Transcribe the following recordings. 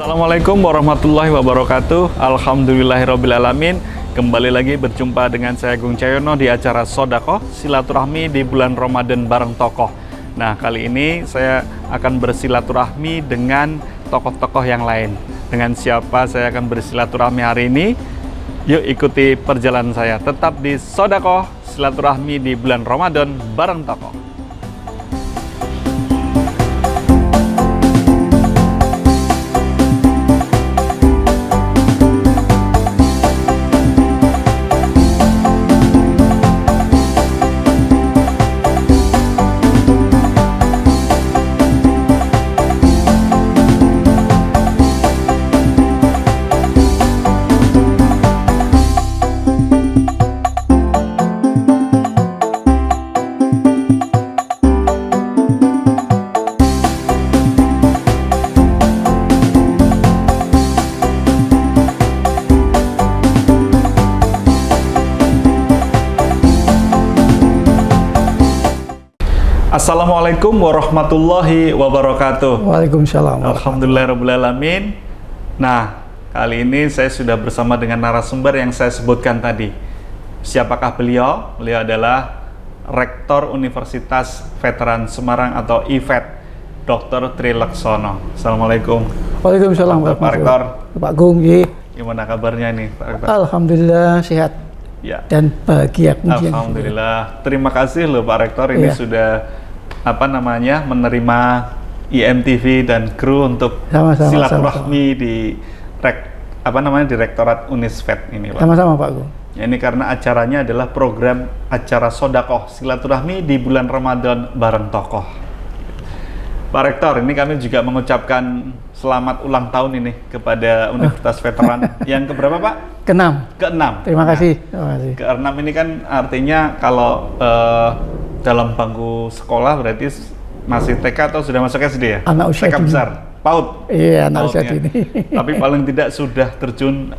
Assalamualaikum warahmatullahi wabarakatuh. Alhamdulillahirrabbilalamin. Kembali lagi berjumpa dengan saya Agung Cahyono di acara Sodakoh Silaturahmi di bulan Ramadan bareng tokoh. Nah, kali ini saya akan bersilaturahmi dengan tokoh-tokoh yang lain. Dengan siapa saya akan bersilaturahmi hari ini? Yuk ikuti perjalanan saya. Tetap di Sodakoh Silaturahmi di bulan Ramadan bareng tokoh. Assalamualaikum warahmatullahi wabarakatuh. Waalaikumsalam. Alhamdulillahirrabbilalamin. Nah, kali ini saya sudah bersama dengan narasumber yang saya sebutkan tadi. Siapakah beliau? Beliau adalah Rektor Universitas Veteran Semarang atau IVET, Dr. Tri Laksono. Assalamualaikum. Waalaikumsalam. Pak Rektor. Pak Gung, Gimana kabarnya nih, Pak Rektor? Alhamdulillah sehat Ya. dan bahagia. Alhamdulillah. Terima kasih loh Pak Rektor. Ini sudah menerima IMTV dan kru untuk silaturahmi di Rektorat Unisvet ini, Pak. Sama-sama Pak Gung. Ya, ini karena acaranya adalah program acara Sodakoh Silaturahmi di bulan Ramadan bareng tokoh. Pak Rektor, ini kami juga mengucapkan selamat ulang tahun ini kepada Universitas Veteran yang keberapa, Pak? Keenam. Terima kasih. Keenam ini kan artinya kalau dalam bangku sekolah berarti masih TK atau sudah masuk SD ya? Anak usia TK dini. besar, PAUD. Iya, anak usia dini. Tapi paling tidak sudah terjun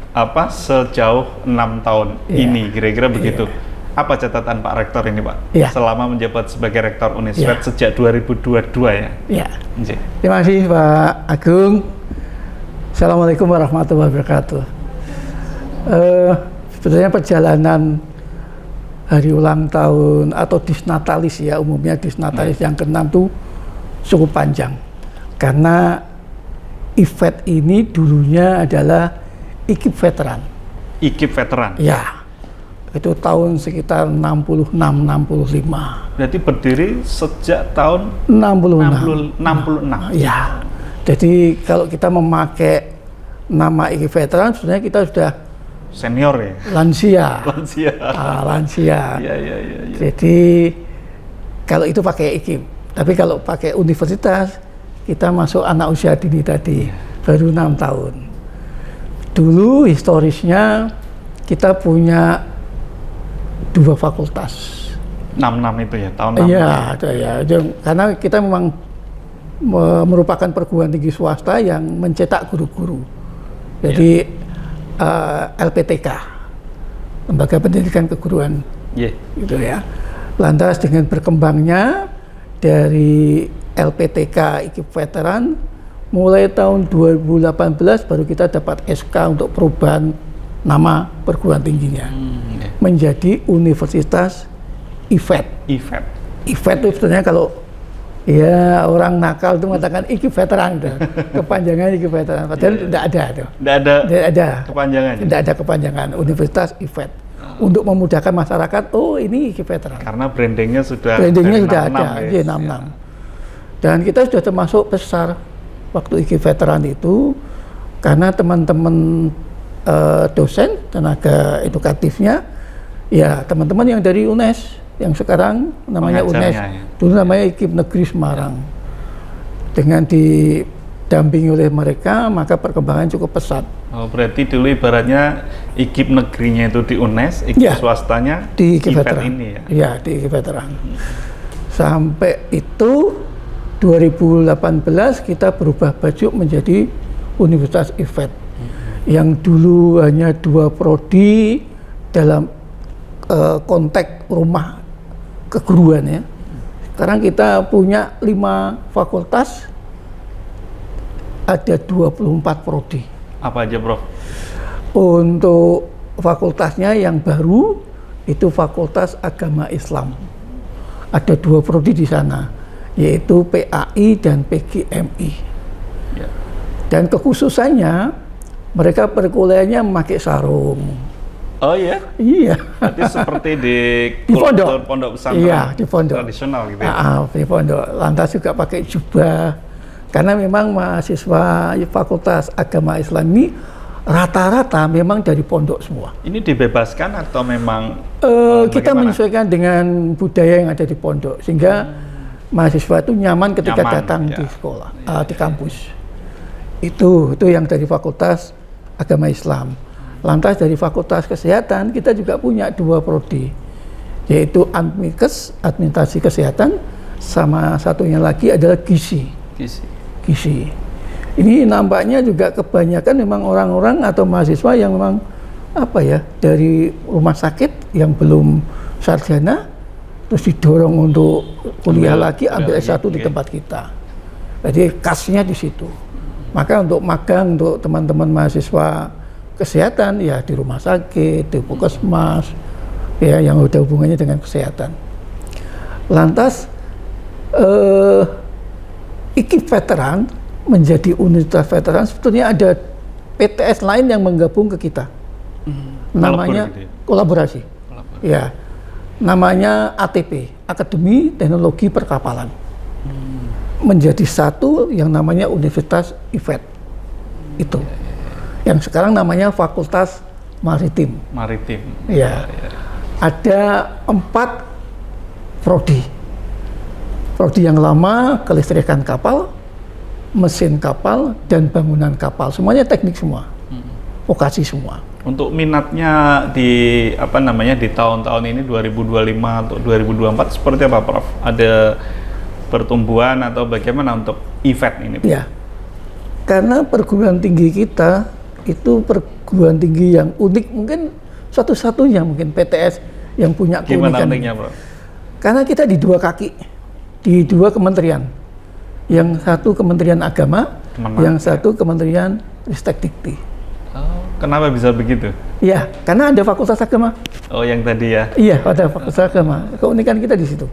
sejauh 6 tahun ini, kira-kira begitu. Apa catatan Pak Rektor ini, Pak? Selama menjabat sebagai Rektor Unisvet sejak 2022 ya? Iya. Terima kasih Pak Agung. Assalamualaikum warahmatullahi wabarakatuh. Sebetulnya perjalanan hari ulang tahun atau disnatalis ya, umumnya disnatalis yang ke-6 itu cukup panjang. Karena IVET ini dulunya adalah IKIP Veteran. IKIP Veteran? Ya, itu tahun sekitar 66-65. Berarti berdiri sejak tahun 66. Ya, jadi kalau kita memakai nama IKIP Veteran, sebenarnya kita sudah senior ya? Lansia. Iya. Jadi kalau itu pakai IKIP, tapi kalau pakai universitas kita masuk anak usia dini tadi, baru 6 tahun. Dulu historisnya kita punya 2 fakultas. 66 itu ya, tahun 66. Iya, karena kita memang merupakan perguruan tinggi swasta yang mencetak guru-guru. Jadi LPTK, Lembaga Pendidikan Keguruan, gitu ya. Lantas dengan berkembangnya dari LPTK IKIP Veteran, mulai tahun 2018 baru kita dapat SK untuk perubahan nama perguruan tingginya menjadi Universitas IVET. IVET itu sebenarnya kalau ya orang nakal itu mengatakan IKIP Veteran itu, kepanjangan IKIP Veteran. Padahal tidak ada itu. Tidak ada kepanjangannya. Tidak ada kepanjangan Universitas IVET. Untuk memudahkan masyarakat, oh ini IKIP Veteran. Karena brandingnya sudah ada, ya, 66. Dan kita sudah termasuk besar waktu IKIP Veteran itu, karena teman-teman dosen, tenaga edukatifnya, ya teman-teman yang dari UNES, yang sekarang namanya UNES, dulu namanya IKIP Negeri Semarang. Dengan didampingi oleh mereka, maka perkembangan cukup pesat. Oh, berarti dulu ibaratnya IKIP negerinya itu di UNES, IKIP swastanya di IKIP Veteran ini ya? Iya, di IKIP Veteran. Sampai itu 2018 kita berubah baju menjadi Universitas IVET. Yang dulu hanya 2 prodi dalam konteks rumah keguruan ya. Sekarang kita punya 5 fakultas, ada 24 prodi. Apa aja, Prof? Untuk fakultasnya yang baru itu Fakultas Agama Islam. Ada 2 prodi di sana, yaitu PAI dan PGMI. Ya. Dan kekhususannya mereka perkuliahannya memakai sarung. Oh iya? Iya. Berarti seperti di pondok pesantren iya, di pondok tradisional gitu ya? Di pondok. Lantas juga pakai jubah. Karena memang mahasiswa Fakultas Agama Islam ini rata-rata memang dari pondok semua. Ini dibebaskan atau memang kita menyesuaikan dengan budaya yang ada di pondok, sehingga mahasiswa itu nyaman ketika datang di sekolah, di kampus. Itu yang dari Fakultas Agama Islam. Lantas dari Fakultas Kesehatan kita juga punya 2 prodi, yaitu Adminkes, Administrasi Kesehatan, sama satunya lagi adalah Gizi. Ini nampaknya juga kebanyakan memang orang-orang atau mahasiswa yang memang dari rumah sakit yang belum sarjana terus didorong untuk kuliah lagi, ambil S1 di tempat kita. Jadi khasnya di situ. Maka untuk magang untuk teman-teman mahasiswa kesehatan ya di rumah sakit, di puskesmas, ya yang ada hubungannya dengan kesehatan. Lantas IKIP veteran menjadi universitas veteran, sebetulnya ada PTS lain yang menggabung ke kita. Namanya kolaborasi. Ya. Namanya ATP, Akademi Teknologi Perkapalan. Menjadi satu yang namanya Universitas IFET. Itu. Yang sekarang namanya Fakultas Maritim. Ya. Ada 4 prodi. Prodi yang lama kelistrikan kapal, mesin kapal, dan bangunan kapal. Semuanya teknik semua. Vokasi semua. Untuk minatnya di di tahun-tahun ini 2025 atau 2024 seperti apa, Prof? Ada pertumbuhan atau bagaimana untuk IFET ini? Ya. Karena perguruan tinggi kita itu perguruan tinggi yang unik, mungkin satu-satunya mungkin PTS yang punya keunikan. Gimana uniknya, Prof? Karena kita di 2 kaki, di 2 kementerian. Yang satu Kementerian Agama, yang satu Kementerian Ristek Dikti. Oh, kenapa bisa begitu? Iya, karena ada Fakultas Agama. Oh, yang tadi ya? Iya, ada Fakultas Agama. Keunikan kita di situ.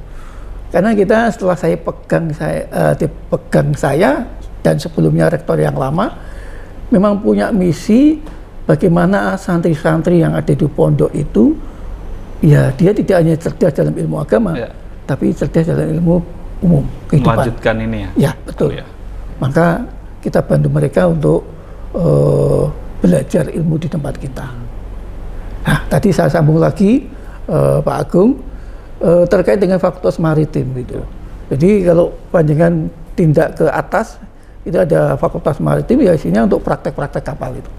Karena kita setelah dipegang saya dan sebelumnya rektor yang lama, memang punya misi bagaimana santri-santri yang ada di pondok itu, ya dia tidak hanya cerdas dalam ilmu agama, tapi cerdas dalam ilmu umum, kehidupan. Melanjutkan ini ya? Ya, betul. Maka kita bantu mereka untuk belajar ilmu di tempat kita. Nah, tadi saya sambung lagi, Pak Agung, terkait dengan Fakultas Maritim gitu. Jadi kalau panjangan tindak ke atas, itu ada Fakultas Maritim, ya isinya untuk praktek-praktek kapal itu.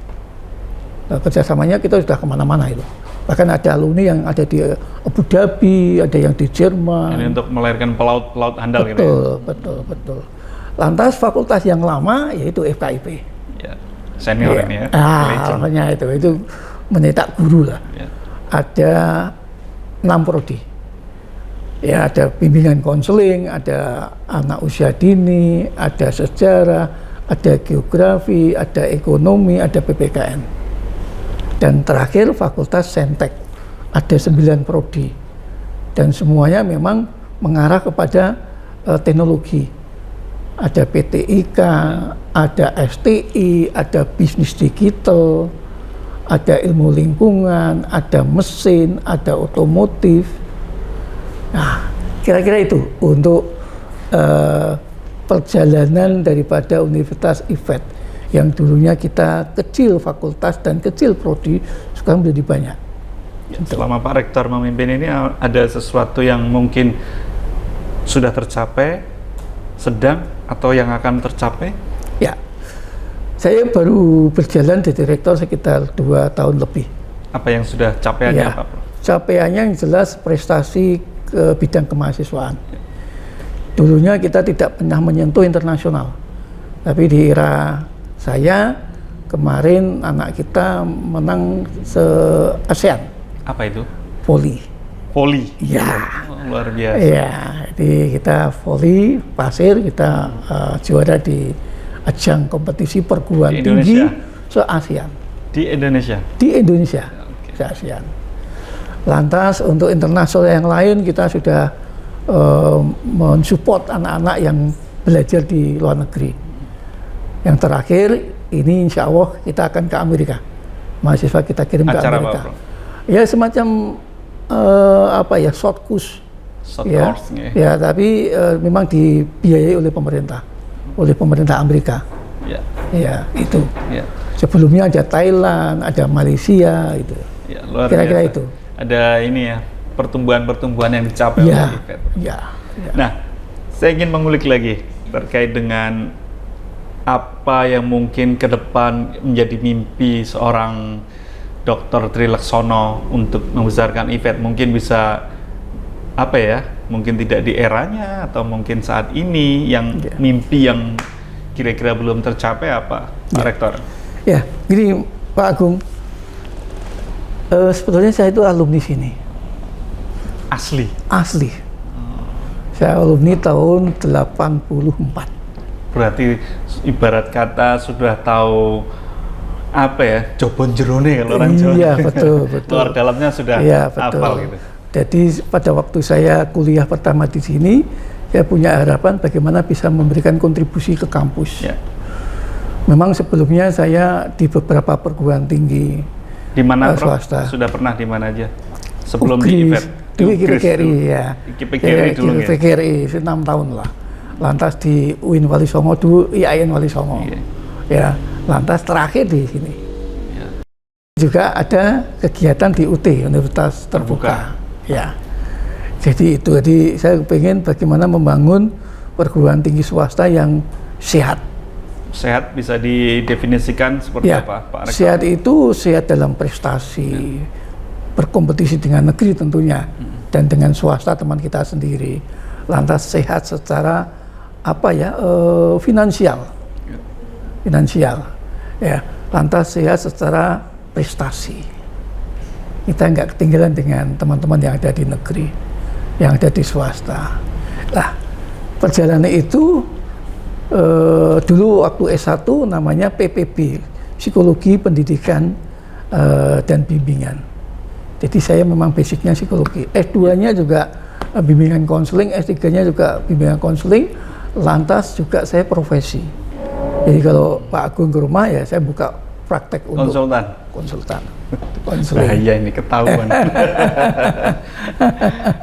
Nah, kerjasamanya kita sudah kemana-mana itu. Bahkan ada alumni yang ada di Abu Dhabi, ada yang di Jerman. Ini untuk melahirkan pelaut handal gitu ya? Betul. Lantas fakultas yang lama yaitu FKIP. Ya, senior ini ya. Makanya itu mencetak guru lah. Ya. Ada 6 prodi. Ya, ada bimbingan konseling, ada anak usia dini, ada sejarah, ada geografi, ada ekonomi, ada PPKN. Dan terakhir Fakultas Saintek, ada 9 prodi. Dan semuanya memang mengarah kepada teknologi. Ada PTIK, ada STI, ada bisnis digital, ada ilmu lingkungan, ada mesin, ada otomotif. Nah, kira-kira itu untuk perjalanan daripada Universitas IFET. Yang dulunya kita kecil fakultas dan kecil prodi, sekarang menjadi banyak. Selama Pak Rektor memimpin ini ada sesuatu yang mungkin sudah tercapai, sedang, atau yang akan tercapai? Ya, saya baru berjalan jadi rektor sekitar 2 tahun lebih. Apa yang sudah capaiannya, ya, Pak Prof? Capaiannya yang jelas prestasi ke bidang kemahasiswaan. Dulunya kita tidak pernah menyentuh internasional, tapi di era saya kemarin anak kita menang se-ASEAN. Apa itu? Voli. Ya. Oh, luar biasa. Ya, jadi kita voli pasir, kita juara di ajang kompetisi perguruan Di tinggi Indonesia? se-ASEAN. Di Indonesia? Di Indonesia, Oke. se-ASEAN. Lantas untuk internasional yang lain kita sudah mensupport anak-anak yang belajar di luar negeri. Yang terakhir ini insya Allah kita akan ke Amerika. Mahasiswa kita kirim ke Acara Amerika. apa, Bro? Ya semacam short course. Short Ya, course, ya. ya tapi memang dibiayai oleh pemerintah Amerika. Ya, Ya itu. ya, Sebelumnya ada Thailand, ada Malaysia, itu. ya, luar Kira-kira biasa. itu. Ada ini ya, pertumbuhan-pertumbuhan yang dicapai oleh Ya, IFET. ya, ya. Nah, saya ingin mengulik lagi terkait dengan apa yang mungkin ke depan menjadi mimpi seorang Dr. Trilaksono untuk membesarkan IFET. Mungkin bisa apa ya? Mungkin tidak di eranya atau mungkin saat ini yang Ya. mimpi yang kira-kira belum tercapai apa, Pak Rektor? Ya, gini Pak Agung, sebetulnya saya itu alumni sini, Asli. asli. Saya alumni tahun 84. Berarti ibarat kata sudah tahu apa ya, jobon jerone kalau orang Jawa. Iya, betul, betul. Luar dalamnya sudah Iya, betul. hafal gitu. Jadi pada waktu saya kuliah pertama di sini, saya punya harapan bagaimana bisa memberikan kontribusi ke kampus. Ya. Memang sebelumnya saya di beberapa perguruan tinggi Di mana, Prof? swasta. Sudah pernah di mana aja? Sebelum UGRI, di IFET? di PGRI ya. PGRI dulu ya? PGRI 6 tahun lah. Lantas di UIN Wali Songo dulu, IAIN Wali Songo. Iya. Ya, lantas terakhir di sini. Ya. Juga ada kegiatan di UT, Universitas Terbuka. Ya. Jadi itu, jadi saya pengen bagaimana membangun perguruan tinggi swasta yang sehat. Sehat bisa didefinisikan seperti Ya, apa, Pak Rektor? sehat itu sehat dalam prestasi, berkompetisi dengan negeri tentunya, dan dengan swasta teman kita sendiri. Lantas sehat secara apa ya, finansial, ya. Lantas sehat secara prestasi. Kita nggak ketinggalan dengan teman-teman yang ada di negeri, yang ada di swasta. Nah, perjalanan itu dulu waktu S1 namanya PPB, Psikologi Pendidikan dan Bimbingan. Jadi saya memang basicnya psikologi. S2-nya juga bimbingan konseling, S3-nya juga bimbingan konseling, lantas juga saya profesi. Jadi kalau Pak Agung ke rumah ya saya buka praktek untuk konsultan. Bahaya ini ketahuan.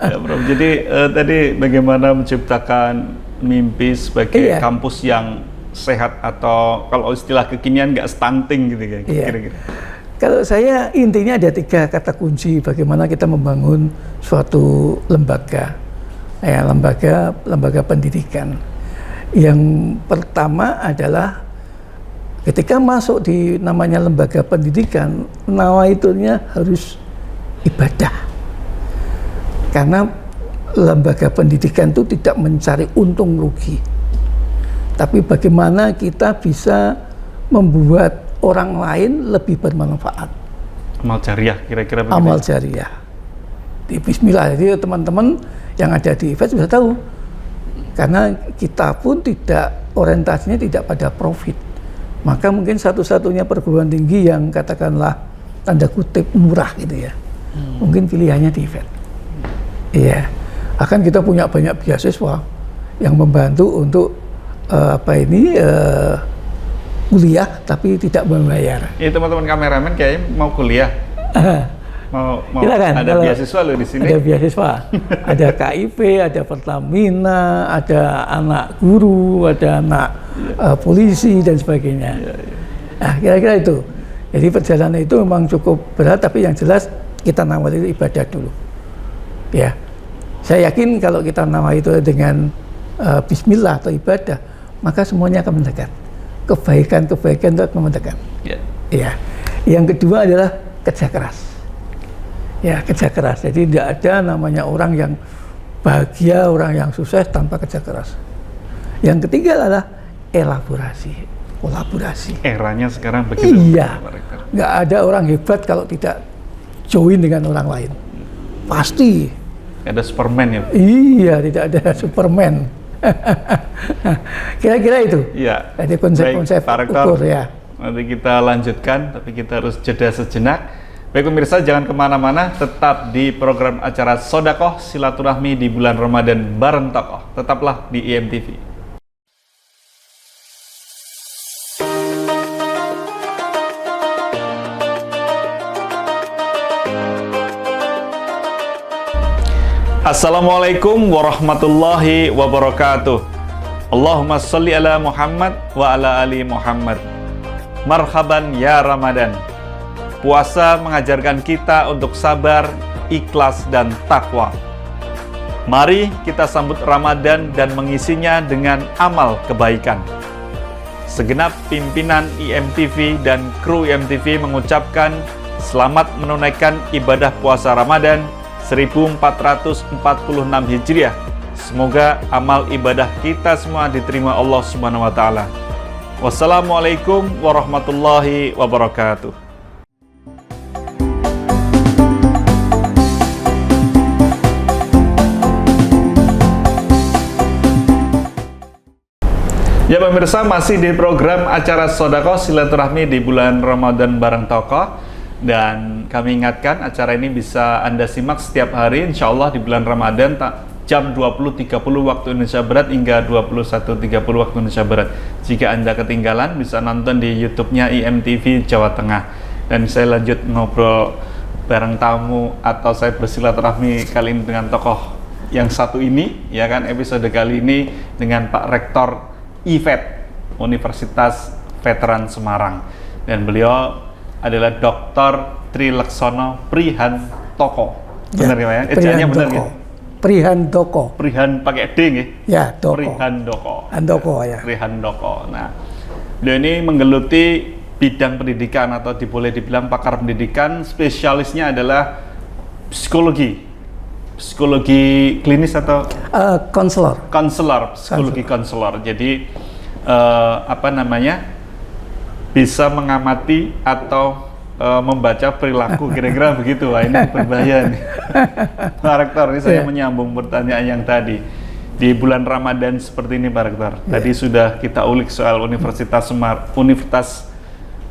Ya, Prof. Jadi tadi bagaimana menciptakan mimpi sebagai kampus yang sehat atau kalau istilah kekinian nggak stunting gitu kan? Kira-kira. Kalau saya intinya ada 3 kata kunci bagaimana kita membangun suatu lembaga, ya, lembaga pendidikan. Yang pertama adalah ketika masuk di namanya lembaga pendidikan, nawaitunya harus ibadah. Karena lembaga pendidikan itu tidak mencari untung rugi, tapi bagaimana kita bisa membuat orang lain lebih bermanfaat. Amal jariah kira-kira begitu. Amal jariah. Di Bismillah, jadi teman-teman yang ada di IFET bisa tahu. Karena kita pun tidak, orientasinya tidak pada profit. Maka mungkin satu-satunya perguruan tinggi yang katakanlah tanda kutip murah gitu ya. Mungkin pilihannya di IFET. Iya. Akan kita punya banyak beasiswa yang membantu untuk kuliah tapi tidak membayar. Ini teman-teman kameramen kayaknya mau kuliah. mau Silakan, ada beasiswa loh di sini. Ada beasiswa, ada KIP, ada Pertamina, ada anak guru, ada anak polisi dan sebagainya. Nah, kira-kira itu. Jadi perjalanan itu memang cukup berat, tapi yang jelas kita nawar itu ibadah dulu. Ya, saya yakin kalau kita nawar itu dengan Bismillah atau ibadah, maka semuanya akan mendekat. Kebaikan-kebaikan itu akan mendekat. Ya. Yang kedua adalah kerja keras. Ya, kerja keras. Jadi tidak ada namanya orang yang bahagia, orang yang sukses tanpa kerja keras. Yang ketiga adalah elaborasi, kolaborasi. Eranya sekarang begitu. Iya, nggak ada orang hebat kalau tidak join dengan orang lain. Pasti. Ada Superman ya? Iya, tidak ada Superman. Kira-kira itu. Iya. Jadi konsep-konsep Baik, Pak Rektor, ukur ya. nanti kita lanjutkan, tapi kita harus jeda sejenak. Baik pemirsa, jangan kemana-mana, tetap di program acara Sodakoh Silaturahmi di bulan Ramadan bareng tokoh. Tetaplah di IMTV. Assalamualaikum warahmatullahi wabarakatuh. Allahumma sholli ala Muhammad wa ala ali Muhammad. Marhaban ya Ramadan. Puasa mengajarkan kita untuk sabar, ikhlas, dan takwa. Mari kita sambut Ramadan dan mengisinya dengan amal kebaikan. Segenap pimpinan IMTV dan kru IMTV mengucapkan selamat menunaikan ibadah puasa Ramadan 1446 Hijriah. Semoga amal ibadah kita semua diterima Allah Subhanahu wa taala. Wassalamualaikum warahmatullahi wabarakatuh. Ya pemirsa, masih di program acara Sodakoh Silaturahmi di bulan Ramadan bareng tokoh. Dan kami ingatkan acara ini bisa Anda simak setiap hari insya Allah di bulan Ramadan jam 20.30 waktu Indonesia Barat hingga 21.30 waktu Indonesia Barat. Jika Anda ketinggalan bisa nonton di YouTube-nya IMTV Jawa Tengah. Dan saya lanjut ngobrol bareng tamu atau saya bersilaturahmi kali ini dengan tokoh yang satu ini, ya kan, episode kali ini dengan Pak Rektor IVET Universitas Veteran Semarang, dan beliau adalah Dr. Trilaksono Prihantoko. Benar ya, Pak ya? Ejaannya benar ya? Prihantoko. Prihan pakai D nggih? Ya, Doko. Prihandoko. Handoko ya. Prihandoko. Nah, beliau ini menggeluti bidang pendidikan atau boleh dibilang pakar pendidikan, spesialisnya adalah psikologi. Psikologi klinis atau konselor. Konselor, psikologi konselor. Jadi apa namanya? Bisa mengamati atau membaca perilaku, kira-kira begitu. Wah, ini berbahaya nih. Pak Rektor, ini saya menyambung pertanyaan yang tadi. Di bulan Ramadan seperti ini Pak Rektor, tadi sudah kita ulik soal Universitas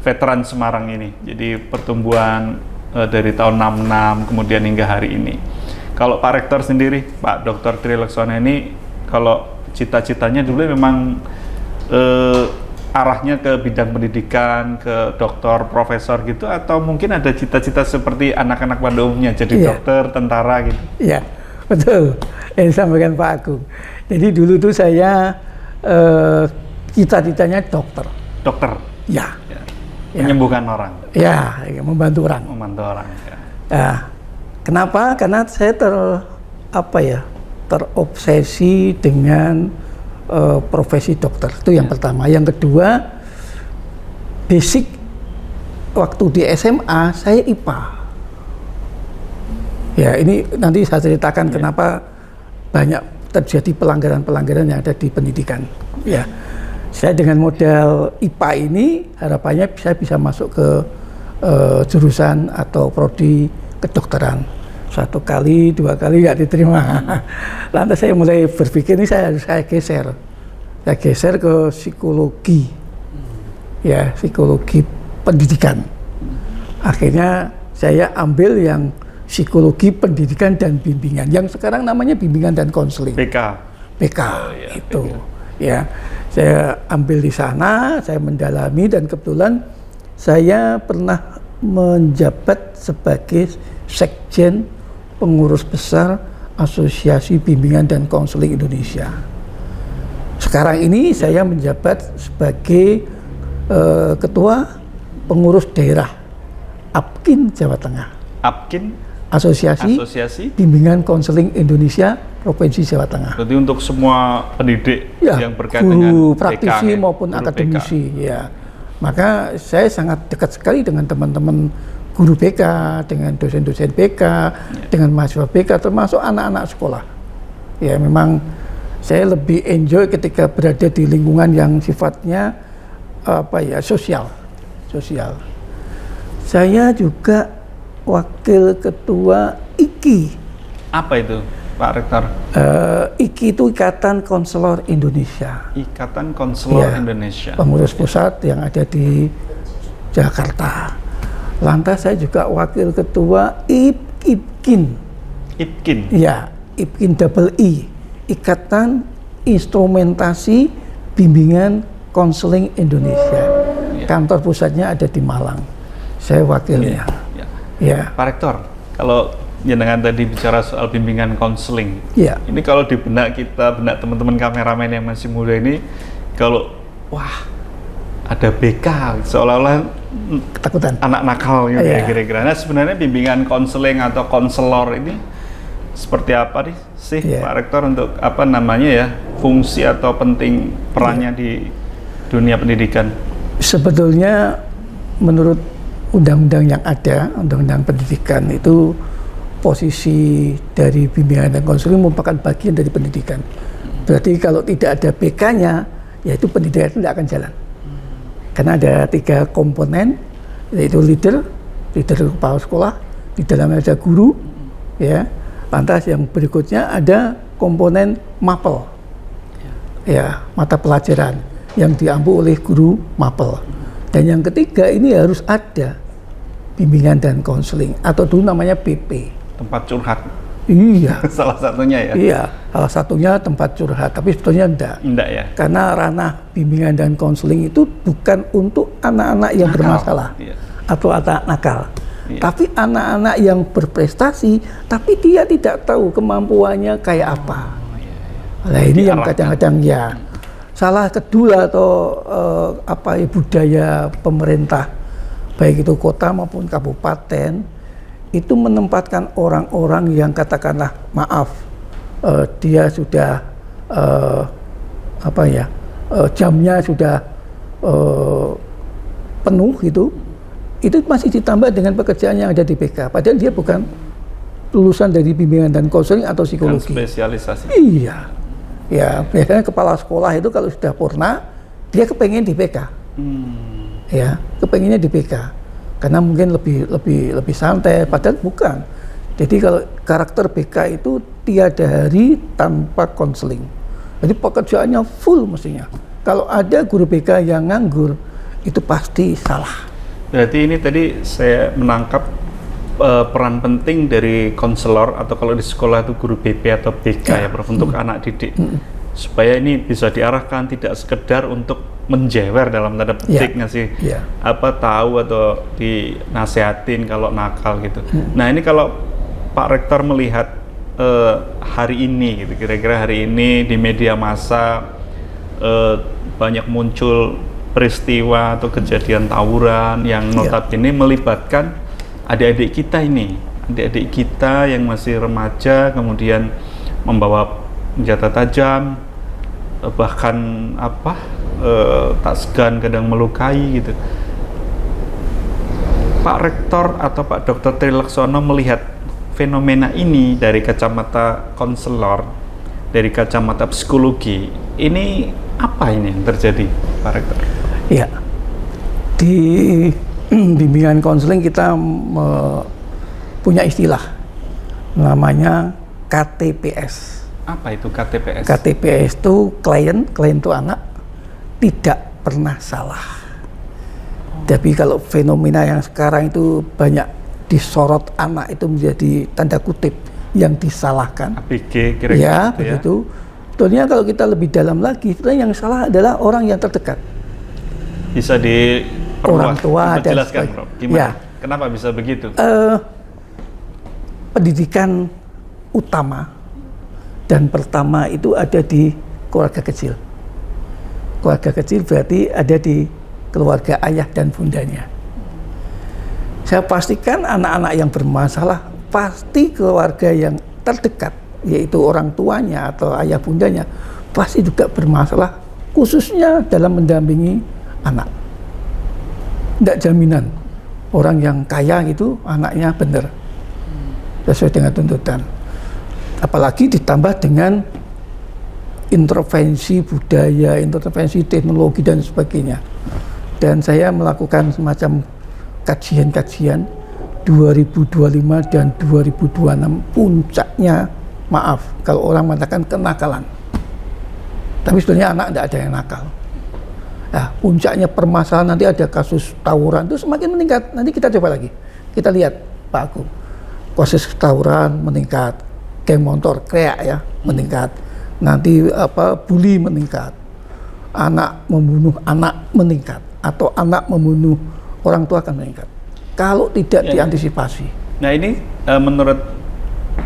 Veteran Semarang ini. Jadi pertumbuhan dari tahun 66 kemudian hingga hari ini. Kalau Pak Rektor sendiri, Pak Dr. Trilaksono ini, kalau cita-citanya dulu memang arahnya ke bidang pendidikan, ke dokter, profesor gitu, atau mungkin ada cita-cita seperti anak-anak pada umumnya, jadi dokter, tentara gitu? Iya, betul. Yang disampaikan Pak Agung. Jadi dulu tuh saya cita-citanya dokter. Dokter? Ya. Menyembuhkan orang? Ya, membantu orang. Membantu orang, ya. Nah, kenapa? Karena saya terobsesi dengan profesi dokter, itu yang pertama. Yang kedua, basic waktu di SMA saya IPA. Ya, ini nanti saya ceritakan kenapa banyak terjadi pelanggaran-pelanggaran yang ada di pendidikan. Ya, saya dengan modal IPA ini harapannya saya bisa masuk ke jurusan atau prodi kedokteran. 1 kali, 2 kali nggak diterima. Lantas saya mulai berpikir ini saya geser ke psikologi, ya, psikologi pendidikan. Akhirnya saya ambil yang psikologi pendidikan dan bimbingan, yang sekarang namanya bimbingan dan konseling. PK. Oh, ya, itu, PK. Ya, saya ambil di sana, saya mendalami, dan kebetulan saya pernah menjabat sebagai sekjen pengurus besar Asosiasi Bimbingan dan Konseling Indonesia. Sekarang ini saya menjabat sebagai ketua pengurus daerah APKIN Jawa Tengah. APKIN? Asosiasi Bimbingan Konseling Indonesia Provinsi Jawa Tengah. Berarti untuk semua pendidik ya, yang berkaitan dengan guru praktisi PK, maupun guru akademisi, PK. Ya. Maka saya sangat dekat sekali dengan teman-teman guru BK, dengan dosen-dosen BK, dengan mahasiswa BK, termasuk anak-anak sekolah. Ya, memang saya lebih enjoy ketika berada di lingkungan yang sifatnya sosial. Saya juga wakil ketua IKI. Apa itu? Pak Rektor? IKI itu Ikatan Konselor Indonesia. Ikatan Konselor Ya, Indonesia. pengurus pusat yang ada di Jakarta. Lantas saya juga wakil ketua IPKIN. IPKIN. Ya, IPKIN double I. Ikatan Instrumentasi Bimbingan Konseling Indonesia. Ya. Kantor pusatnya ada di Malang. Saya wakilnya. Ya. Ya. Pak Rektor, kalau jenengan tadi bicara soal bimbingan konseling, Ya. ini kalau di benak kita, benak teman-teman kameramen yang masih muda ini, kalau wah ada BK, seolah-olah Ketakutan. anak nakal gitu ya Iya. kira-kira. Nah sebenarnya bimbingan konseling atau konselor ini seperti apa sih Iya. Pak Rektor untuk apa namanya ya, fungsi atau penting perannya Iya. di dunia pendidikan? Sebetulnya menurut undang-undang yang ada, undang-undang pendidikan itu posisi dari bimbingan dan konseling merupakan bagian dari pendidikan. Berarti kalau tidak ada BK-nya, yaitu pendidikan itu tidak akan jalan. Karena ada 3 komponen, yaitu leader kepala sekolah, di dalamnya ada guru, ya. Lantas yang berikutnya ada komponen mapel, ya, mata pelajaran yang diampu oleh guru mapel. Dan yang ketiga ini harus ada bimbingan dan konseling, atau dulu namanya BP. Tempat curhat. Iya. Salah satunya ya? Iya, salah satunya tempat curhat, tapi sebetulnya enggak. Enggak ya? Karena ranah bimbingan dan konseling itu bukan untuk anak-anak yang Nakal. bermasalah Iya. atau anak nakal. Iya. Tapi anak-anak yang berprestasi, tapi dia tidak tahu kemampuannya kayak apa. Nah ini yang Diarahkan. kadang-kadang ya salah kedua atau budaya pemerintah, baik itu kota maupun kabupaten, itu menempatkan orang-orang yang katakanlah maaf, dia sudah jamnya sudah penuh gitu, itu masih ditambah dengan pekerjaan yang ada di BK, padahal dia bukan lulusan dari bimbingan dan konseling atau Kan psikologi. spesialisasi. Iya, ya biasanya kepala sekolah itu kalau sudah purna dia kepengen di BK, ya kepengennya di BK. Karena mungkin lebih santai, padahal bukan. Jadi kalau karakter BK itu tiada hari tanpa konseling. Jadi pekerjaannya full mestinya. Kalau ada guru BK yang nganggur, itu pasti salah. Berarti ini tadi saya menangkap peran penting dari konselor, atau kalau di sekolah itu guru BP atau BK ya, Prof, untuk anak didik. Supaya ini bisa diarahkan, tidak sekedar untuk menjewer dalam tanda petik, ngasih apa tahu atau dinasehatin kalau nakal gitu. Nah ini kalau Pak Rektor melihat hari ini gitu, kira-kira hari ini di media massa banyak muncul peristiwa atau kejadian tawuran yang notabene melibatkan adik-adik kita ini, adik-adik kita yang masih remaja, kemudian membawa senjata tajam, bahkan tak segan kadang melukai gitu. Pak Rektor atau Pak Dr. Trilaksono melihat fenomena ini dari kacamata konselor, dari kacamata psikologi, ini apa ini yang terjadi, Pak Rektor? Ya, di bimbingan konseling kita punya istilah namanya KTPS. Apa itu KTPS? KTPS itu klien itu anak tidak pernah salah. Tapi kalau fenomena yang sekarang itu banyak disorot anak itu menjadi tanda kutip yang disalahkan. ABG kira-kira Ya, gitu begitu. Sebetulnya kalau kita lebih dalam lagi, sebetulnya yang salah adalah orang yang terdekat. Bisa Orang tua dan jelaskan, Prof. Gimana? Ya. Kenapa bisa begitu? Pendidikan utama dan pertama itu ada di keluarga kecil. Keluarga kecil berarti ada di keluarga ayah dan bundanya. Saya pastikan anak-anak yang bermasalah pasti keluarga yang terdekat, yaitu orang tuanya atau ayah bundanya, pasti juga bermasalah, khususnya dalam mendampingi anak. Tidak jaminan orang yang kaya gitu anaknya benar sesuai dengan tuntutan. Apalagi ditambah dengan intervensi budaya, intervensi teknologi dan sebagainya. Dan saya melakukan semacam kajian-kajian 2025 dan 2026 puncaknya maaf kalau orang mengatakan kenakalan. Tapi sebenarnya anak tidak ada yang nakal. Nah, puncaknya permasalahan nanti ada kasus tawuran itu semakin meningkat. Nanti kita coba lagi. Kita lihat Pak Agung. Kasus tawuran meningkat, geng motor kreak ya meningkat. Nanti bully meningkat. Anak membunuh anak meningkat atau anak membunuh orang tua akan meningkat. Kalau tidak diantisipasi. Nah, ini menurut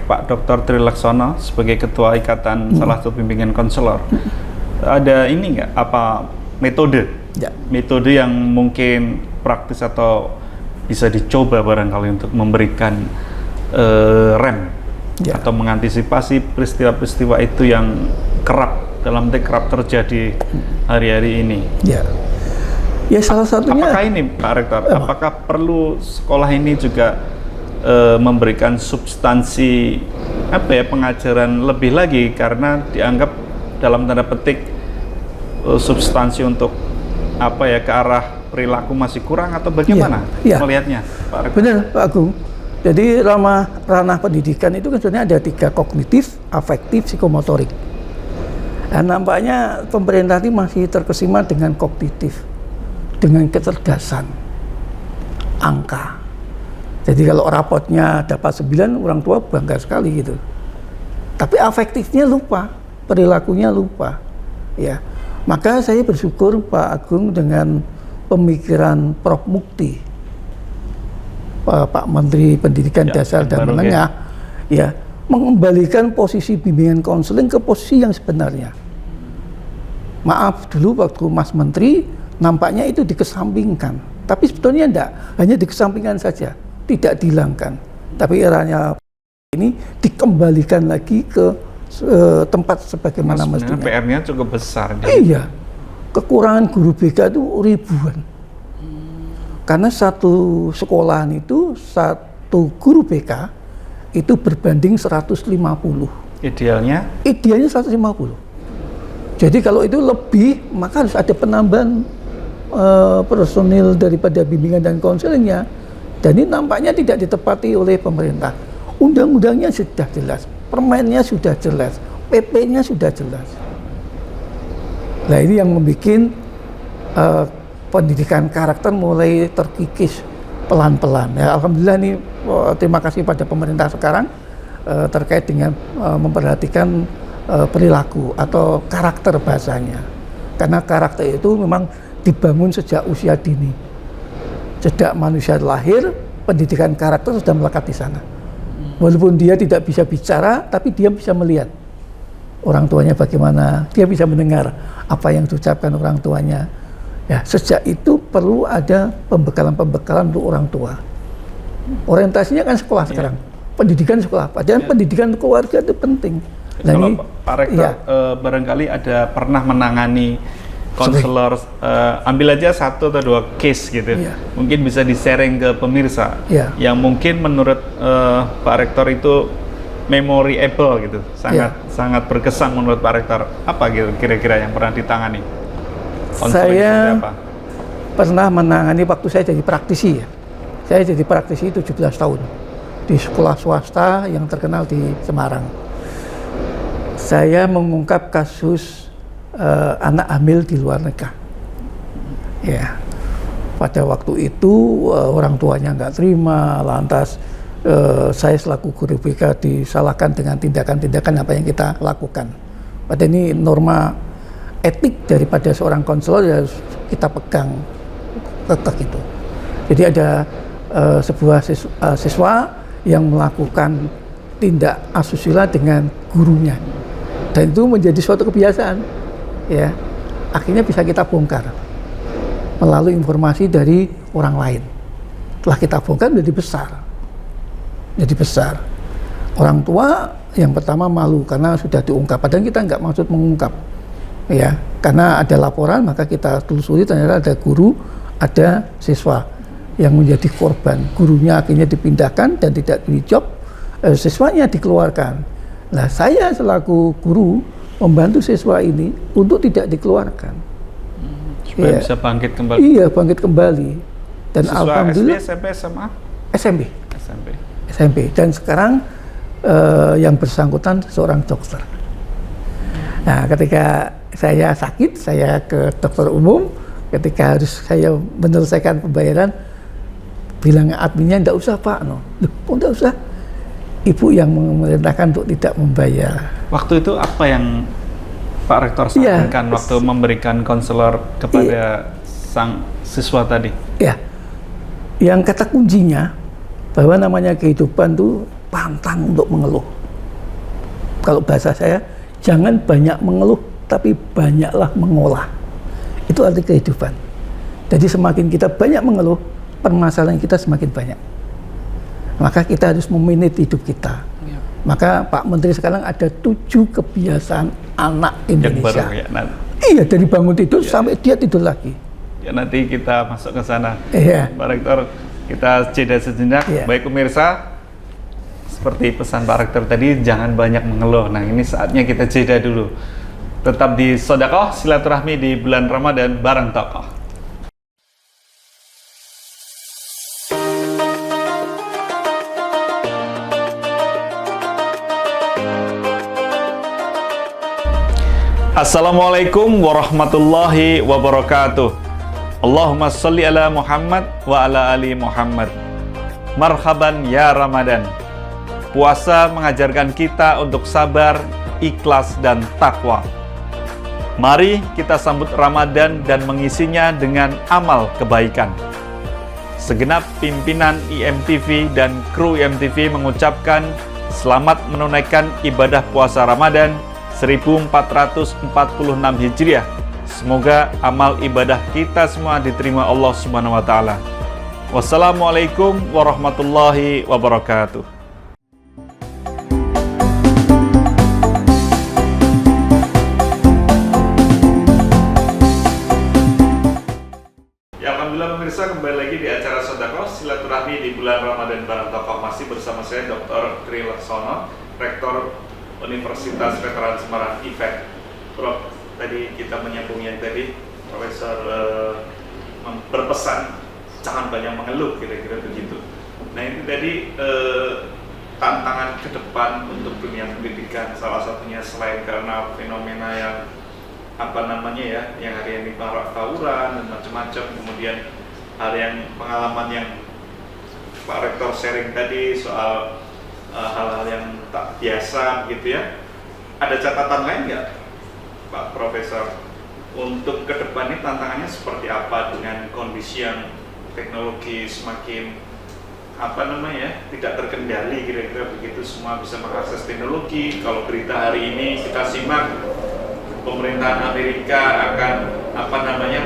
Pak Dr. Tri Laksono sebagai Ketua Ikatan salah satu pimpinan konselor, ada ini nggak apa metode? Ya. Metode yang mungkin praktis atau bisa dicoba barangkali untuk memberikan rem atau mengantisipasi peristiwa-peristiwa itu yang kerap terjadi hari-hari ini. Ya. Ya salah satunya. Apakah ini Pak Rektor? Apakah perlu sekolah ini juga memberikan substansi pengajaran lebih lagi karena dianggap dalam tanda petik substansi untuk ke arah perilaku masih kurang atau bagaimana melihatnya Pak Rektor? Benar Pak Agung. Jadi ranah pendidikan itu kan sebenarnya ada 3: kognitif, afektif, psikomotorik. Nah, nampaknya pemerintah ini masih terkesima dengan kognitif, dengan kecerdasan, angka. Jadi kalau rapotnya dapat 9, orang tua bangga sekali gitu. Tapi afektifnya lupa, perilakunya lupa. Ya, maka saya bersyukur Pak Agung dengan pemikiran Prof. Mukti, Pak Menteri Pendidikan Dasar dan Menengah, mengembalikan posisi bimbingan konseling ke posisi yang sebenarnya. Maaf dulu waktu Mas Menteri nampaknya itu dikesampingkan, tapi sebetulnya enggak, hanya dikesampingkan saja, tidak dihilangkan. Tapi eranya ini dikembalikan lagi ke tempat sebagaimana mestinya. PR-nya cukup besar. Iya, kekurangan guru BK itu ribuan. Karena satu sekolahan itu, satu guru BK itu berbanding 150. Idealnya? Idealnya 150. Jadi kalau itu lebih, maka harus ada penambahan personil daripada bimbingan dan konselingnya. Dan ini nampaknya tidak ditepati oleh pemerintah. Undang-undangnya sudah jelas, permennya sudah jelas, PP-nya sudah jelas. Nah ini yang membuat pendidikan karakter mulai terkikis pelan-pelan. Ya, alhamdulillah nih, terima kasih pada pemerintah sekarang terkait dengan memperhatikan perilaku atau karakter bahasanya. Karena karakter itu memang dibangun sejak usia dini. Sejak manusia lahir, pendidikan karakter sudah melekat di sana. Walaupun dia tidak bisa bicara, tapi dia bisa melihat orang tuanya bagaimana, dia bisa mendengar apa yang diucapkan orang tuanya. Ya, sejak itu perlu ada pembekalan-pembekalan untuk orang tua. Orientasinya kan sekolah sekarang, pendidikan sekolah, padahal pendidikan keluarga itu penting. Nah, kalau ini, Pak Rektor barangkali ada pernah menangani konselor, ambil aja 1 atau 2 case gitu, mungkin bisa di-sharing ke pemirsa, yang mungkin menurut Pak Rektor itu memorable gitu, sangat berkesan menurut Pak Rektor. Apa gitu kira-kira yang pernah ditangani? Saya pernah menangani waktu saya jadi praktisi ya. Saya jadi praktisi 17 tahun di sekolah swasta yang terkenal di Semarang. Saya mengungkap kasus anak hamil di luar nikah. Ya, pada waktu itu orang tuanya nggak terima, lantas saya selaku guru BK disalahkan dengan tindakan-tindakan apa yang kita lakukan. Pada ini norma etik daripada seorang konselor ya kita pegang tetap itu. Jadi ada sebuah siswa yang melakukan tindak asusila dengan gurunya, dan itu menjadi suatu kebiasaan. Ya, akhirnya bisa kita bongkar melalui informasi dari orang lain. Setelah kita bongkar jadi besar. Orang tua yang pertama malu karena sudah diungkap, padahal kita nggak maksud mengungkap. Ya, karena ada laporan maka kita telusuri, ternyata ada guru, ada siswa yang menjadi korban. Gurunya akhirnya dipindahkan dan tidak di-job, siswanya dikeluarkan. Nah, saya selaku guru membantu siswa ini untuk tidak dikeluarkan. Supaya bisa bangkit kembali. Iya, bangkit kembali. Dan siswa alhamdulillah SD, SMP, SMA? SMP. SMP. SMP. Dan sekarang yang bersangkutan seorang dokter. Nah, ketika saya sakit, saya ke dokter umum. Ketika harus saya menyelesaikan pembayaran, bilang adminnya, "Enggak usah Pak." No. Loh, kok enggak usah? Ibu yang memerintahkan untuk tidak membayar. Waktu itu apa yang Pak Rektor sarankan waktu memberikan konselor kepada sang siswa tadi? Ya, yang kata kuncinya bahwa namanya kehidupan itu pantang untuk mengeluh. Kalau bahasa saya, jangan banyak mengeluh, tapi banyaklah mengolah. Itu arti kehidupan. Jadi semakin kita banyak mengeluh, permasalahan kita semakin banyak. Maka kita harus memanage hidup kita. Ya. Maka Pak Menteri sekarang ada 7 kebiasaan anak Indonesia. Yang baru, ya, iya, dari bangun tidur sampai dia tidur lagi. Ya, nanti kita masuk ke sana. Iya. Pak Rektor, kita jeda sejenak. Iya. Baik pemirsa, seperti pesan Pak Rektor tadi, jangan banyak mengeluh. Nah, ini saatnya kita jeda dulu. Tetap di Sodakoh Silaturahmi di bulan Ramadan bareng Tokoh. Assalamualaikum warahmatullahi wabarakatuh. Allahumma sholli ala Muhammad wa ala ali Muhammad. Marhaban ya Ramadan. Puasa mengajarkan kita untuk sabar, ikhlas, dan takwa. Mari kita sambut Ramadan dan mengisinya dengan amal kebaikan. Segenap pimpinan IMTV dan kru IMTV mengucapkan selamat menunaikan ibadah puasa Ramadan 1446 Hijriah. Semoga amal ibadah kita semua diterima Allah Subhanahu wa taala. Wassalamualaikum warahmatullahi wabarakatuh. Ya, alhamdulillah pemirsa, kembali lagi di acara Sodakoh Silaturahmi di bulan Ramadan bareng Tokoh. Masih bersama saya Dr. Tri Laksono, Rektor Universitas Veteran Semarang IVET. Prof, tadi kita menyambung yang tadi Profesor berpesan jangan banyak mengeluh, kira-kira begitu. Nah, ini tadi tantangan ke depan untuk dunia pendidikan, salah satunya selain karena fenomena yang yang hari ini marak tawuran dan macam-macam, kemudian ada yang pengalaman yang Pak Rektor sharing tadi soal hal-hal yang tak biasa gitu ya. Ada catatan lain nggak Pak Profesor untuk ke depan ini tantangannya seperti apa dengan kondisi yang teknologi semakin tidak terkendali, kira-kira begitu, semua bisa mengakses teknologi. Kalau berita hari ini kita simak pemerintahan Amerika akan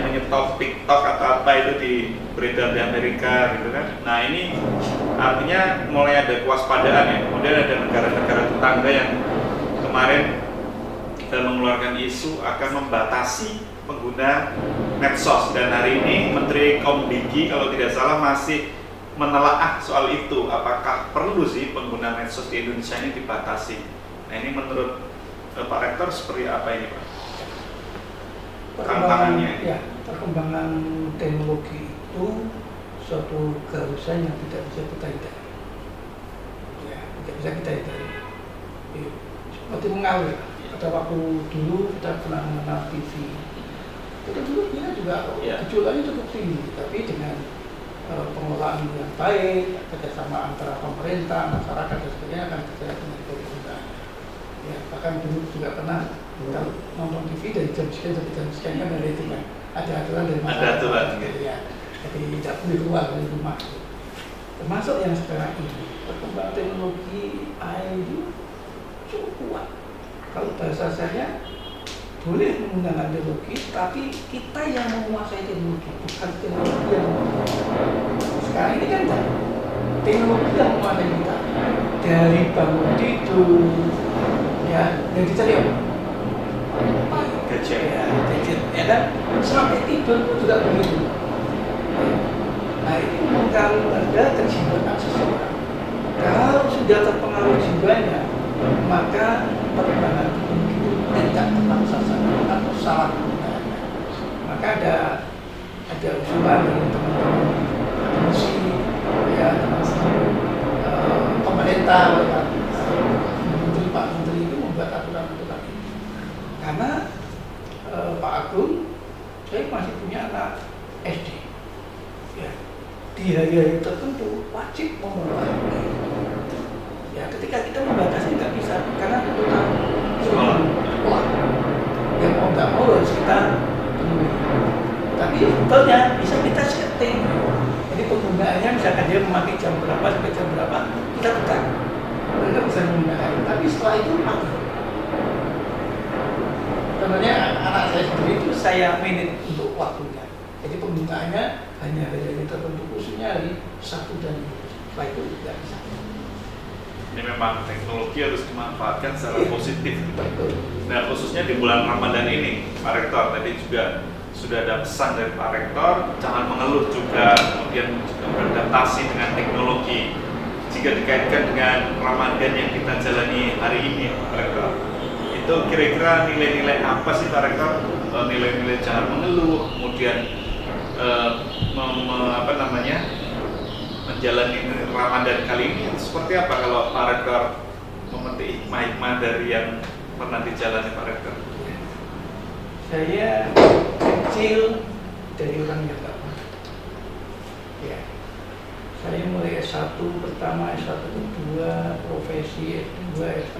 menyetop TikTok atau apa itu di beredar di Amerika gitu kan. Nah, ini artinya mulai ada kewaspadaan ya. Kemudian ada negara-negara tetangga yang kemarin mengeluarkan isu akan membatasi pengguna medsos, dan hari ini Menteri Komdigi kalau tidak salah masih menelaah soal itu, apakah perlu sih pengguna medsos di Indonesia ini dibatasi. Nah, ini menurut Pak Rektor seperti apa ini Pak? Tantangannya. Ya, perkembangan teknologi itu suatu keharusan yang tidak bisa kita hindari. Ya, tidak bisa kita hindari. Seperti mengalir. Pada waktu dulu kita pernah mengenal TV. Kita dulu juga gejolaknya cukup tinggi, tapi dengan pengelolaan yang baik, kerjasama antara pemerintah, masyarakat dan sebagainya akan terjadi dengan penggunaan. Ya, bahkan dulu juga pernah kalau nonton TV dari jam sekian sampai jam sekian kan ada itu kan, ada aturan dari masyarakat. Ada aturan. Ya, jadi tidak boleh keluar dari rumah. Termasuk yang sekarang ini perkembangan teknologi AI itu cukup kuat. Kalau bahasa saya boleh menggunakan teknologi, tapi kita yang menguasai teknologi, bukan teknologi yang sekarang ini kan teknologi yang menguasai kita. Dari bangun tidur, ya, dari cari apa? Gadget, ya kan? Sampai tidur pun juga begitu. Nah, ini mengganggu pada kejiwaan seseorang. Kalau sudah terpengaruh jiwanya, maka perkembangan itu tidak tepat sasaran atau salah penggunaannya. Maka ada usulan dari teman-teman komisi, ya, termasuk pemerintah, hari-hari tertentu wajib memulai. Ya, ketika kita membatasi nggak bisa karena tuntutan sekolah. Yang mau nggak mau harus kita penuhi. Tapi sebetulnya bisa kita setting. Jadi penggunaannya misalkan dia memakai jam berapa sampai jam berapa kita tekan. Mereka bisa menggunakan. Tapi setelah itu mati. Sebenarnya anak saya sendiri itu saya manage untuk waktunya. Jadi penggunaannya hanya hari tertentu, khususnya hari Sabtu dan Minggu. Setelah itu tidak bisa. Ini memang teknologi harus dimanfaatkan secara positif. Betul. Nah, khususnya di bulan Ramadan ini, Pak Rektor tadi juga sudah ada pesan dari Pak Rektor, jangan mengeluh juga, kemudian juga beradaptasi dengan teknologi. Jika dikaitkan dengan Ramadan yang kita jalani hari ini, Pak Rektor, itu kira-kira nilai-nilai apa sih Pak Rektor? Nilai-nilai jangan mengeluh, kemudian menjalani Ramadan kali ini seperti apa kalau Pak Rektor memetik hikmah-hikmah dari yang pernah dijalani Pak Rektor? Saya kecil dari orang yang tak mampu. Ya. Saya mulai S1 pertama, S1 kedua, profesi S2, S3.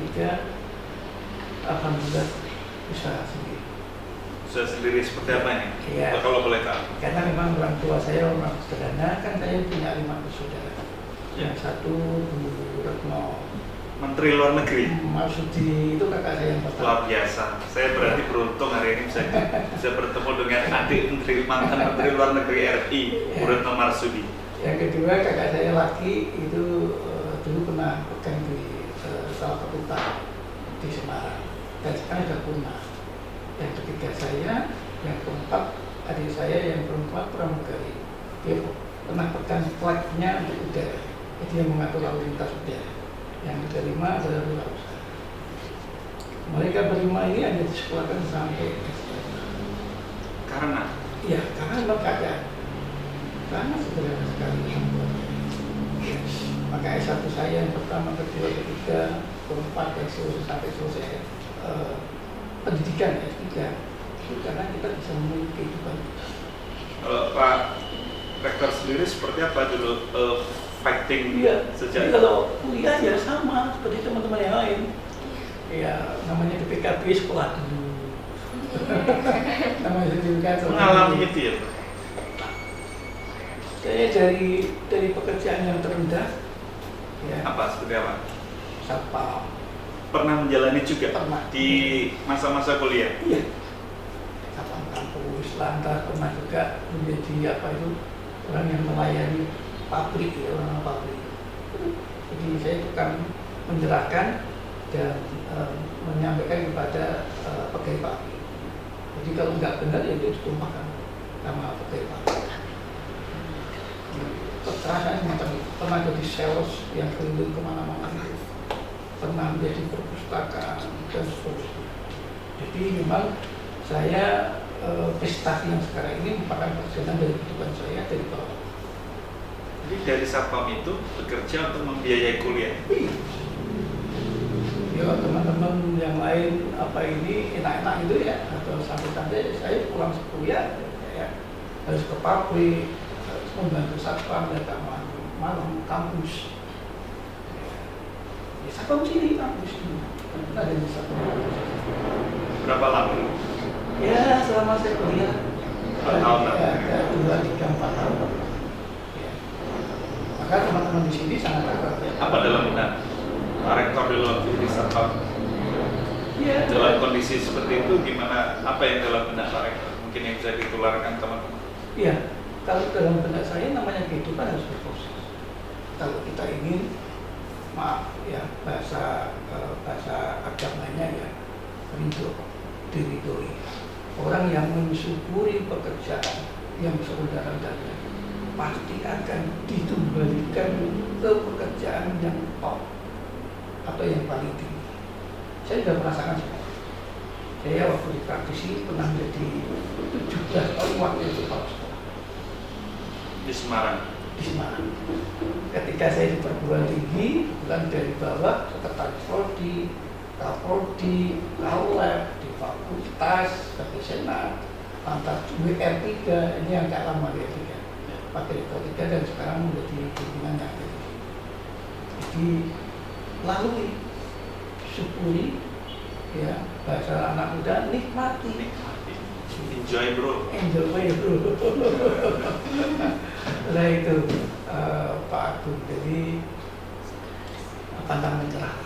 Alhamdulillah usaha sendiri. Usaha sendiri seperti apa ini? Iya. Kalau boleh tahu. Karena memang orang tua saya orang sederhana, kan saya punya 5 bersaudara. Yang satu Bu Retno, Menteri Luar Negeri. Marsudi itu kakak saya yang pertama. Luar biasa. Saya berarti beruntung hari ini bisa bertemu dengan adik mantan Menteri Luar Negeri RI, Bu Retno Marsudi. Yang kedua kakak saya laki itu dulu pernah pegang di salah satu bank di Semarang dan sekarang sudah punah. Yang ketiga saya, yang keempat adik saya yang perempuan pramugari. Dia pernah pegang flagnya untuk udara. Jadi yang mengatur lalu lintas udara. Yang kelima adalah wirausaha. Mereka berlima ini ada disekolahkan sampai S1. Karena? Ya, karena memang keadaan. Karena sederhana sekali membuatnya. Yes. Maka S1 saya yang pertama, kedua, ketiga, keempat, dan seterusnya sampai selesai pendidikan S3. Itu karena kita bisa memiliki kehidupan kita. Kalau Pak Rektor sendiri seperti apa dulu fighting sejak? Jadi kalau kuliah ya sama seperti teman-teman yang lain. Ya, namanya di PKB sekolah dulu. Namanya sertifikat. Mengalami itu ya? Saya dari pekerjaan yang terendah. Ya. Apa? Seperti apa? Satpam. Pernah menjalani juga? Pernah. Di masa-masa kuliah? Iya. Satpam kampus, lantas pernah juga menjadi orang yang melayani pabrik, ya, orang pabrik. Jadi saya tukang menyerahkan dan menyampaikan kepada pegawai pabrik. Jadi kalau nggak benar ya itu ditumpahkan sama pegawai pabrik. Kekerasan semacam itu. Pernah jadi sales yang keliling kemana-mana itu. Pernah menjadi perpustakaan dan seterusnya. Jadi memang saya prestasi yang sekarang ini merupakan perjalanan dari kehidupan saya dari bawah. Jadi dari Satpam itu bekerja untuk membiayai kuliah? Ya teman-teman yang lain ini enak-enak itu ya, atau santai-santai, saya pulang kuliah ya, harus ke pabrik, harus membantu Satpam datang malam kampus. Ya Satpam sini kampus ini, ada di Satpam. Berapa lama? Ya selama saya kuliah 4 tahun. Ya 2, 3, 4 tahun. Ya. Maka teman-teman di sini sangat akrab ya. Apa dalam benak Pak Rektor dulu di Satpam? Ya, dalam kondisi seperti itu gimana? Apa yang dalam benak Pak Rektor? Mungkin yang bisa ditularkan teman-teman. Iya, kalau dalam benak saya namanya kehidupan harus berproses. Kalau kita ingin, maaf ya, bahasa agamanya ya, ridho, diridhoi. Orang yang mensyukuri pekerjaan yang serendah-rendahnya pasti akan dikembalikan ke pekerjaan yang top atau yang paling tinggi. Saya sudah merasakan seperti itu. Saya waktu di praktisi pernah menjadi 17 tahun wakil kepala sekolah Di Semarang? Di Semarang. Ketika saya di perguruan tinggi, bukan dari bawah, sekretaris prodi, kapoldi, kaulab, di fakultas, di senat, lantas WR3, ini yang agak lama WR3. pakai retorika dan sekarang menjadi pimpinan yang ada. Jadi lalui, syukuri, ya bahasa anak muda, nikmati. Enjoy bro. Enjoy bro. Nah itu Pak Agung, jadi pantang menyerah,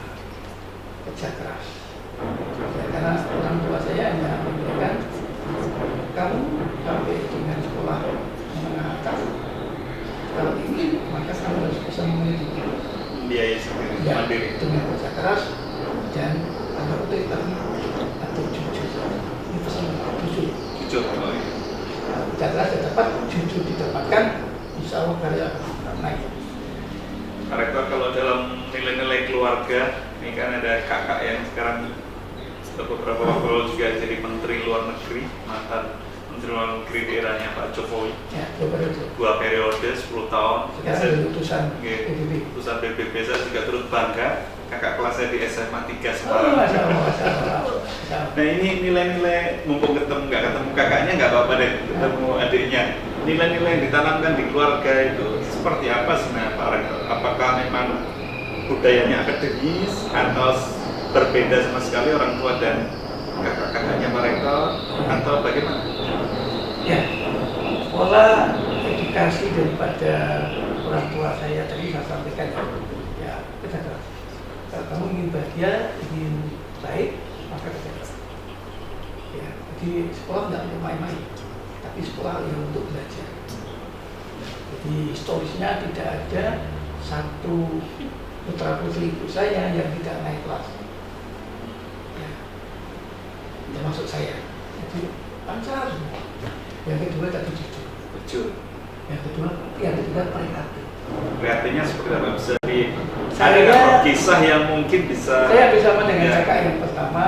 kerja keras. Ya, karena orang tua saya hanya memberikan kamu sampai dengan sekolah menengah atas. Kalau ingin maka kamu harus bisa memiliki Biaya sendiri, ya, mandiri. dengan kerja keras dan tanda kutip tadi atau jujur. Ini pesan jujur. Jujur. Oh, iya. Kerja keras dapat, jujur didapatkan, insya Allah karya akan naik. Karakter kalau dalam nilai-nilai keluarga, ini kan ada kakak yang sekarang beberapa waktu lalu juga jadi Menteri Luar Negeri, mantan Menteri Luar Negeri di eranya Pak Jokowi. Ya, coba itu. 2 periode, 10 tahun. Sekarang ada utusan Oke, PBB. utusan PBB saya juga turut bangga. Kakak kelas saya di SMA 3 Oh, Semarang. Masya Allah, Masya Allah. Masya Allah. Nah ini nilai-nilai, mumpung nggak ketemu kakaknya nggak apa-apa deh, ketemu adiknya. Nilai-nilai yang ditanamkan di keluarga itu seperti apa sebenarnya Pak Rektor? Apakah memang budayanya akademis atau berbeda sama sekali orang tua dan kakak-kakaknya Pak Rektor atau bagaimana? Ya, pola edukasi daripada orang tua saya tadi saya sampaikan ya kerja keras. Kalau kamu ingin bahagia, ingin baik, maka kerja keras. Ya, jadi sekolah tidak untuk main-main, tapi sekolah yang untuk belajar. Jadi historisnya tidak ada satu putra putri ibu saya yang tidak naik kelas. Ya, termasuk saya. Jadi lancar semua. Yang kedua tadi jujur. Jujur. Yang kedua prihatin. Prihatinnya seperti apa? Bisa di Saya- ada kisah yang mungkin bisa. Saya bersama dengan Ya. kakak yang pertama.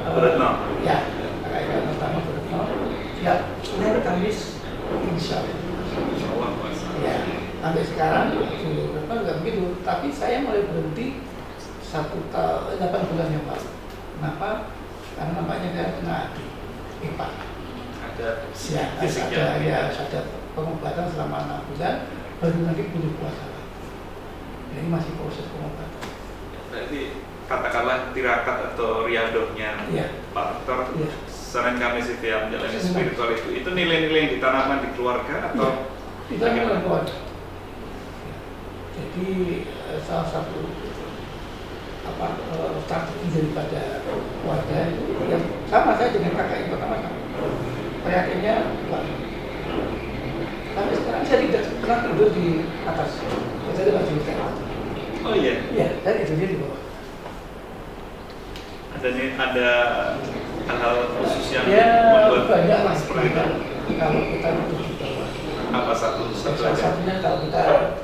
Beretno. Ya, kakak yang pertama Beretno. Ya, Senin Kamis insya Allah. Insya Allah, Mas. Ya, sampai sekarang berapa nggak begitu. Tapi saya mulai berhenti 8 bulan yang lalu. Kenapa? Karena nampaknya dia kena IPA. Ada Ya, fisiknya. ada pengobatan selama 6 bulan, baru nanti pulih puasa. Jadi masih proses pengobatan. Berarti katakanlah tirakat atau riadohnya Iya. Pak Rektor, Iya. Senin Kamis itu yang menjalani Senin. spiritual itu nilai-nilai yang ditanamkan di keluarga atau Kita mulai keluarga. Jadi salah satu strategi daripada keluarga itu yang sama saya dengan kakak yang pertama sama. Prihatinnya kuat. Sampai sekarang saya tidak pernah tidur di atas. Saya tidak cerita. oh iya Iya, saya tidurnya di bawah. ada hal-hal khusus yang Ya membuat banyak lah seperti itu. kalau kita tidur di bawah. Apa satu Salah aja? satunya kalau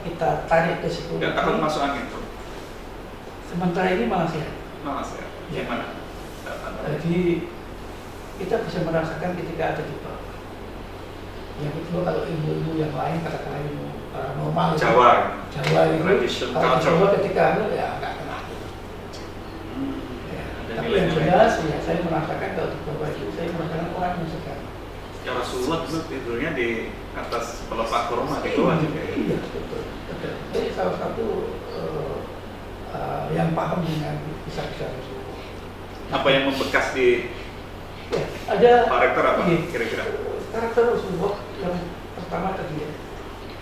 kita tarik ke situ. Nggak takut masuk angin tuh? Sementara ini malah sehat. Malas ya? Ya. Gimana? Jadi kita bisa merasakan ketika ada di bawah. Yang kedua kalau ilmu-ilmu yang lain katakanlah ilmu paranormal itu, Jawa. Jawa itu Tradition kalau di culture. Jawa ketika ya nggak kena. Ya. Ada Tapi yang nilai-nilai. jelas ya saya merasakan kalau di bawah itu saya merasakan orang yang segar. Ya Rasulullah itu tidurnya di atas pelepah kurma di bawah juga ya? Iya betul. Betul. Jadi salah satu yang paham dengan kisah-kisah Rasulullah. Apa yang membekas di Ya, ada Pak Rektor apa iya. kira-kira? Karakter Rasulullah yang pertama tadi ya,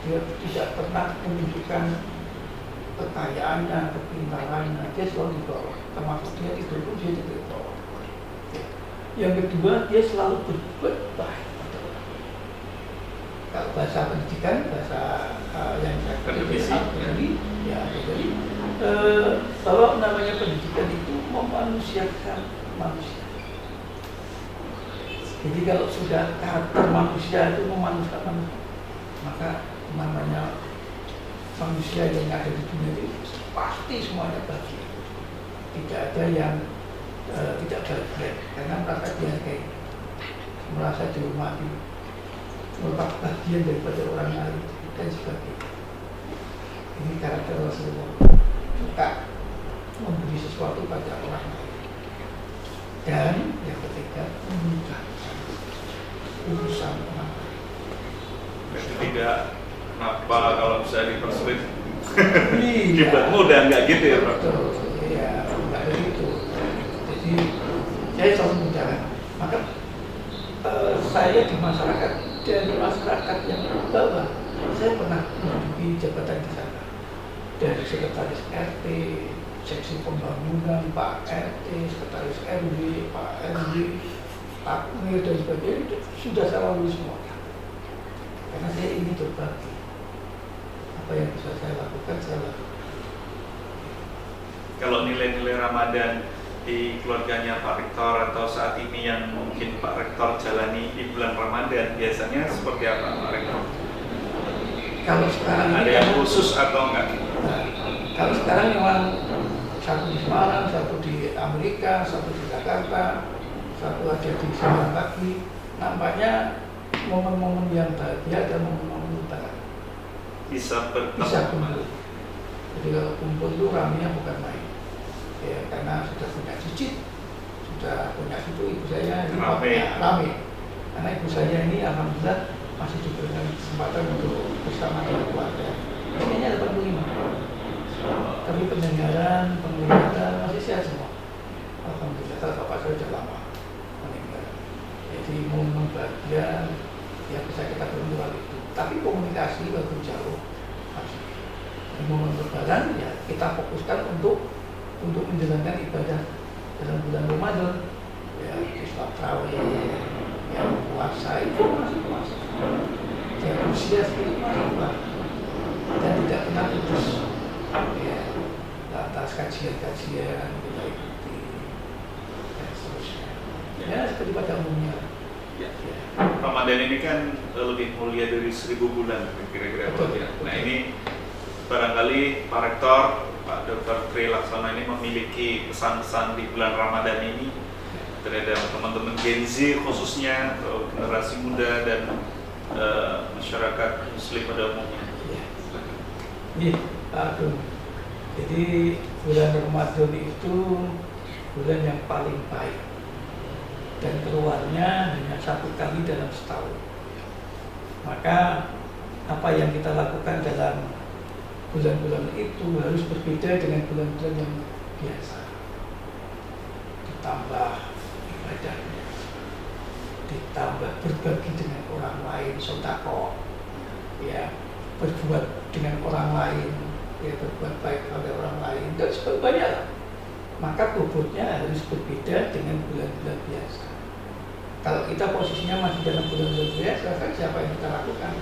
dia tidak pernah menunjukkan kekayaannya, kepintarannya, dia selalu di bawah. Termasuk dia tidur pun dia tidur di bawah. Yang kedua dia selalu berbuat baik. Kalau bahasa pendidikan, bahasa yang saya Akademisi, tadi, ya jadi kalau namanya pendidikan itu memanusiakan manusia. Jadi kalau sudah karakter manusia itu memanusiakan manusia, maka namanya manusia yang ada di dunia ini pasti semuanya bahagia. Tidak ada yang tidak bahagia karena merasa dihargai, merasa dihormati, merupakan bagian daripada orang lain dan sebagainya. Ini karakter Rasulullah, suka memberi sesuatu pada orang lain. Dan yang ketiga, memudahkan urusan orang lain. Berarti tidak Kenapa kalau bisa dipersulit? Iya. Dibuat mudah, nggak gitu ya, Bro? Betul, ya, nggak ada gitu. Jadi saya selalu bicara, maka saya di masyarakat, dari masyarakat yang bawah, saya pernah menduduki jabatan di sana. Dari sekretaris RT, seksi pembangunan, Pak RT, sekretaris RW, Pak RW, Pak Mir, dan sebagainya, itu sudah saya lalui semua. Karena saya ingin berbagi. Apa yang bisa saya lakukan, saya lakukan. Kalau nilai-nilai Ramadan di keluarganya Pak Rektor atau saat ini yang mungkin Pak Rektor jalani di bulan Ramadan, biasanya seperti apa, Pak Rektor? Kalau sekarang Ada ini yang khusus atau enggak? Nah, kalau sekarang memang satu di Semarang, satu di Amerika, satu di Jakarta, satu ada di Semarang lagi, nampaknya momen-momen yang bahagia dan momen-momen lebaran Bisa bertemu. bisa kumpul. Jadi kalau kumpul itu ramenya bukan main, ya karena sudah punya cicit, sudah punya itu ibu saya ini rame. Karena ibu saya ini alhamdulillah masih diberikan kesempatan untuk bersama dengan keluarga. Kayaknya 85. Tapi pendengaran, penglihatan masih sehat semua. Alhamdulillah, kalau bapak saya sudah lama meninggal. Jadi momen bahagia yang bisa kita berjuang itu. Tapi komunikasi walaupun jauh masih. Di momen lebaran ya kita fokuskan untuk menjalankan ibadah dalam bulan Ramadan. Ya, sholat tarawih, ya puasa itu masih puasa. Ya usia seperti masih puasa. Dan tidak pernah putus. Ya, atas kajian-kajian kita ikuti dan seterusnya. Ya seperti pada umumnya. Ya. Ramadan ini kan lebih mulia dari 1000 bulan kira-kira. Nah ini barangkali Pak Rektor, Pak Dr. Tri Laksana ini memiliki pesan-pesan di bulan Ramadan ini terhadap teman-teman Gen Z khususnya, atau generasi muda dan masyarakat Muslim pada umumnya. Iya, Pak Agung. Jadi bulan Ramadan itu bulan yang paling baik dan keluarnya hanya 1 kali dalam setahun. Maka apa yang kita lakukan dalam bulan-bulan itu harus berbeda dengan bulan-bulan yang biasa. Ditambah ibadahnya, ditambah berbagi dengan orang lain, sedekah, ya, berbuat dengan orang lain, ya, berbuat baik pada orang lain, dan sebagainya. Maka bobotnya harus berbeda dengan bulan-bulan biasa. Kalau kita posisinya masih dalam bulan-bulan biasa, kan siapa yang kita lakukan?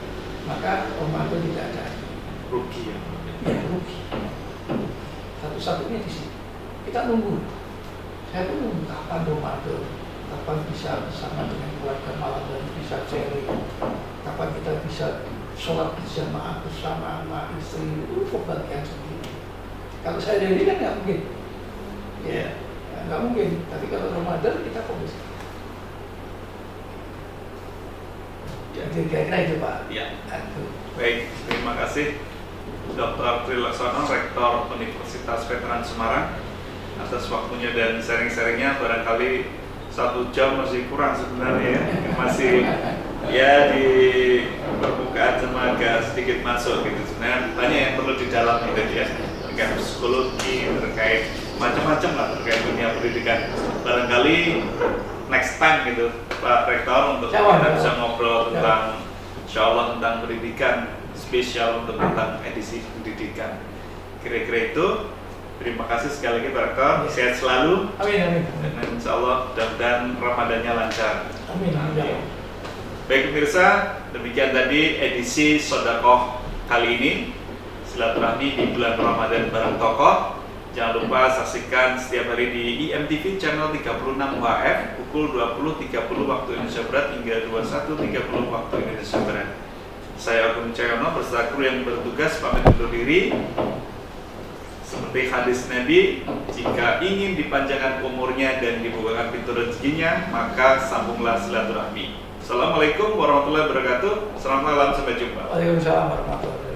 Maka Ramadan tidak ada. Rugi ya? Ya, rugi. Satu-satunya di sini. Kita nunggu. Saya pun nunggu kapan Ramadan, kapan bisa bersama dengan keluarga malam dan bisa sharing, kapan kita bisa sholat berjamaah bersama anak istri, itu kebahagiaan sendiri. Kalau saya dari kan nggak mungkin. Ya, nggak mungkin. Tapi kalau Ramadan kita fokus. Jadi kira-kira itu Pak. Ya. Baik, terima kasih Dr. Tri Laksana, Rektor Universitas Veteran Semarang, atas waktunya dan sharing-sharingnya. Barangkali 1 jam masih kurang sebenarnya ya, masih ya di permukaan sama agak sedikit masuk gitu. Sebenarnya banyak yang perlu didalami tadi ya, terkait psikologi, terkait macam-macam lah terkait dunia pendidikan. Barangkali next time gitu Pak Rektor, untuk kita bisa ngobrol tentang insya Allah tentang pendidikan spesial untuk tentang edisi pendidikan. Kira-kira itu. Terima kasih sekali lagi Pak Rektor, sehat selalu. Amin. Dan insya Allah mudah-mudahan Ramadannya lancar. Amin. Baik pemirsa, demikian tadi edisi Sodakoh kali ini, silaturahmi di bulan Ramadan bareng tokoh. Jangan lupa saksikan setiap hari di IMTV channel 36 HF pukul 20.30 waktu Indonesia Barat hingga 21.30 waktu Indonesia Barat. Saya Agung Cahyono beserta kru yang bertugas pamit undur diri. Seperti hadis Nabi, jika ingin dipanjangkan umurnya dan dibukakan pintu rezekinya, maka sambunglah silaturahmi. Assalamualaikum warahmatullahi wabarakatuh. Selamat malam, sampai jumpa. Waalaikumsalam warahmatullahi wabarakatuh.